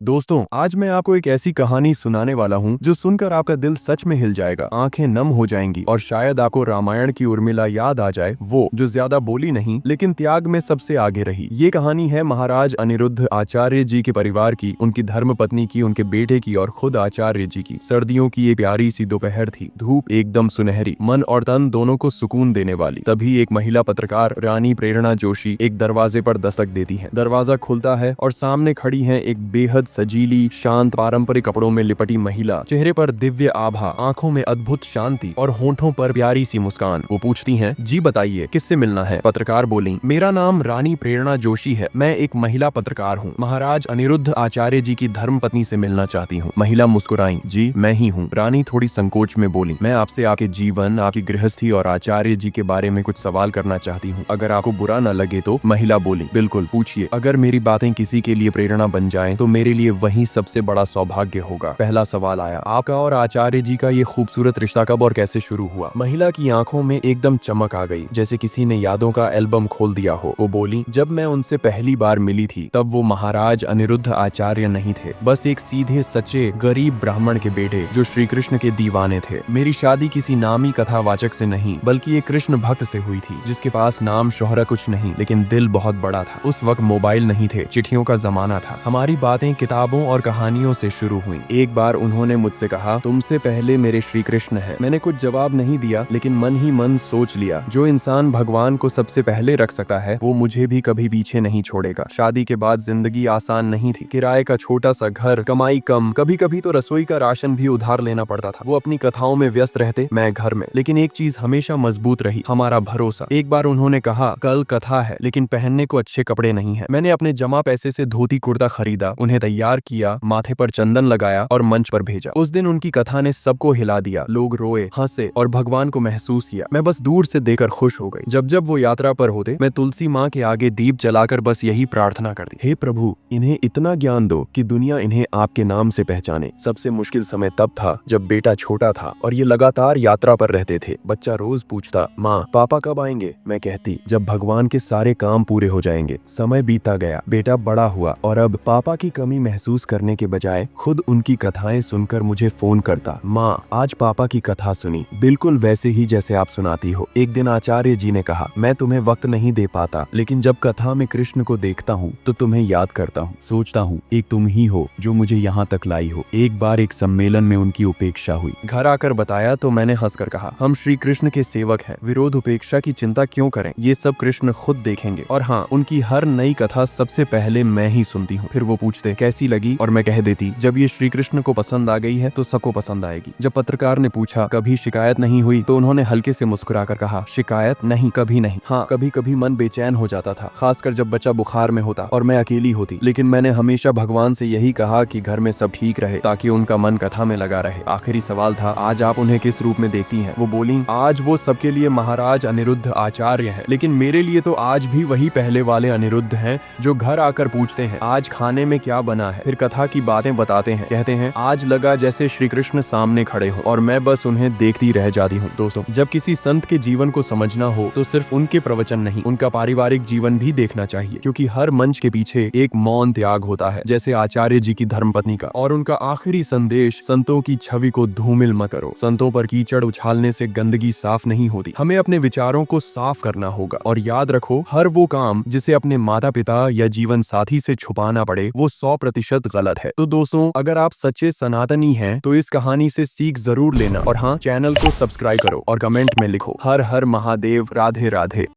दोस्तों, आज मैं आपको एक ऐसी कहानी सुनाने वाला हूँ जो सुनकर आपका दिल सच में हिल जाएगा, आंखें नम हो जाएंगी और शायद आपको रामायण की उर्मिला याद आ जाए, वो जो ज्यादा बोली नहीं लेकिन त्याग में सबसे आगे रही। ये कहानी है महाराज अनिरुद्ध आचार्य जी के परिवार की, उनकी धर्मपत्नी की, उनके बेटे की और खुद आचार्य जी की। सर्दियों की एक प्यारी सी दोपहर थी, धूप एकदम सुनहरी, मन और तन दोनों को सुकून देने वाली। तभी एक महिला पत्रकार रानी प्रेरणा जोशी एक दरवाजे पर दस्तक देती है। दरवाजा खुलता है और सामने खड़ी है एक बेहद सजीली, शांत, पारंपरिक कपड़ों में लिपटी महिला। चेहरे पर दिव्य आभा, आंखों में अद्भुत शांति और होंठों पर प्यारी सी मुस्कान। वो पूछती हैं, जी बताइए किससे मिलना है? पत्रकार बोली, मेरा नाम रानी प्रेरणा जोशी है, मैं एक महिला पत्रकार हूँ, महाराज अनिरुद्ध आचार्य जी की धर्मपत्नी से मिलना चाहती हूँ। महिला मुस्कुराई, जी मैं ही हूँ। रानी थोड़ी संकोच में बोली, मैं आपसे आपके जीवन, आपकी गृहस्थी और आचार्य जी के बारे में कुछ सवाल करना चाहती हूँ, अगर आपको बुरा न लगे तो। महिला बोली, बिल्कुल पूछिए, अगर मेरी बातें किसी के लिए प्रेरणा बन जाएं तो मेरे लिए वही सबसे बड़ा सौभाग्य होगा। पहला सवाल आया, आपका और आचार्य जी का ये खूबसूरत रिश्ता कब और कैसे शुरू हुआ? महिला की आंखों में एकदम चमक आ गई, जैसे किसी ने यादों का एल्बम खोल दिया हो। वो बोली, जब मैं उनसे पहली बार मिली थी तब वो महाराज अनिरुद्ध आचार्य नहीं थे, बस एक सीधे सच्चे गरीब ब्राह्मण के बेटे जो श्री कृष्ण के दीवाने थे। मेरी शादी किसी नामी कथावाचक से नहीं बल्कि एक कृष्ण भक्त से हुई थी, जिसके पास नाम शोहरत कुछ नहीं लेकिन दिल बहुत बड़ा था। उस वक्त मोबाइल नहीं थे, चिट्ठियों का जमाना था। हमारी बातें किताबों और कहानियों से शुरू हुई। एक बार उन्होंने मुझसे कहा, तुमसे पहले मेरे श्री कृष्ण हैं। मैंने कुछ जवाब नहीं दिया लेकिन मन ही मन सोच लिया, जो इंसान भगवान को सबसे पहले रख सकता है वो मुझे भी कभी पीछे नहीं छोड़ेगा। शादी के बाद जिंदगी आसान नहीं थी, किराए का छोटा सा घर, कमाई कम, कभी कभी तो रसोई का राशन भी उधार लेना पड़ता था। वो अपनी कथाओं में व्यस्त रहते, मैं घर में, लेकिन एक चीज हमेशा मजबूत रही, हमारा भरोसा। एक बार उन्होंने कहा, कल कथा है लेकिन पहनने को अच्छे कपड़े नहीं है। मैंने अपने जमा पैसे से धोती कुर्ता खरीदा, उन्हें तैयार किया, माथे पर चंदन लगाया और मंच पर भेजा। उस दिन उनकी कथा ने सबको हिला दिया, लोग रोए, हंसे और भगवान को महसूस किया। मैं बस दूर से देखकर खुश हो गई। जब जब वो यात्रा पर होते, मैं तुलसी माँ के आगे दीप जलाकर बस यही प्रार्थना करती, हे प्रभु, इन्हें इतना ज्ञान दो कि दुनिया इन्हें आपके नाम से पहचाने। सबसे मुश्किल समय तब था जब बेटा छोटा था और ये लगातार यात्रा पर रहते थे। बच्चा रोज पूछता, माँ पापा कब आएंगे? मैं कहती, जब भगवान के सारे काम पूरे हो जाएंगे। समय बीता गया, बेटा बड़ा हुआ और अब पापा की कमी महसूस करने के बजाय खुद उनकी कथाएं सुनकर मुझे फोन करता, माँ आज पापा की कथा सुनी, बिल्कुल वैसे ही जैसे आप सुनाती हो। एक दिन आचार्य जी ने कहा, मैं तुम्हें वक्त नहीं दे पाता लेकिन जब कथा में कृष्ण को देखता हूँ तो तुम्हें याद करता हूँ, सोचता हूँ एक तुम ही हो जो मुझे यहाँ तक लाई हो। एक बार एक सम्मेलन में उनकी उपेक्षा हुई। घर आकर बताया तो मैंने हंसकर कहा, हम श्री कृष्ण के सेवक हैं, विरोध उपेक्षा की चिंता क्यों करें, ये सब कृष्ण खुद देखेंगे। और हाँ, उनकी हर नई कथा सबसे पहले मैं ही सुनती हूँ। फिर वो पूछते, कैसी लगी? और मैं कह देती, जब ये श्री कृष्ण को पसंद आ गई है तो सबको पसंद आएगी। जब पत्रकार ने पूछा, कभी शिकायत नहीं हुई? तो उन्होंने हल्के से मुस्कुराकर कहा, शिकायत नहीं, कभी नहीं। हाँ, कभी कभी मन बेचैन हो जाता था, खासकर जब बच्चा बुखार में होता और मैं अकेली होती, लेकिन मैंने हमेशा भगवान से यही कहा कि घर में सब ठीक रहे ताकि उनका मन कथा में लगा रहे। आखिरी सवाल था, आज आप उन्हें किस रूप में देखती हैं? वो बोली, आज वो सबके लिए महाराज अनिरुद्ध आचार्य है, लेकिन मेरे लिए तो आज भी वही पहले वाले अनिरुद्ध हैं जो घर आकर पूछते हैं, आज खाने में क्या बना है? फिर कथा की बातें बताते हैं, कहते हैं, आज लगा जैसे श्री कृष्ण सामने खड़े हो, और मैं बस उन्हें देखती रह जाती हूँ। दोस्तों, जब किसी संत के जीवन को समझना हो तो सिर्फ उनके प्रवचन नहीं, उनका पारिवारिक जीवन भी देखना चाहिए, क्योंकि हर मंच के पीछे एक मौन त्याग होता है, जैसे आचार्य जी की धर्मपत्नी का। और उनका आखिरी संदेश, संतों की छवि को धूमिल मत करो। संतों पर कीचड़ उछालने से गंदगी साफ नहीं होती, हमें अपने विचारों को साफ करना होगा। और याद रखो, हर वो काम जिसे अपने माता पिता या जीवन साथी से छुपाना पड़े वो 100% गलत है। तो दोस्तों, अगर आप सच्चे सनातनी हैं तो इस कहानी से सीख जरूर लेना, और हाँ, चैनल को सब्सक्राइब करो और कमेंट में लिखो, हर हर महादेव, राधे राधे।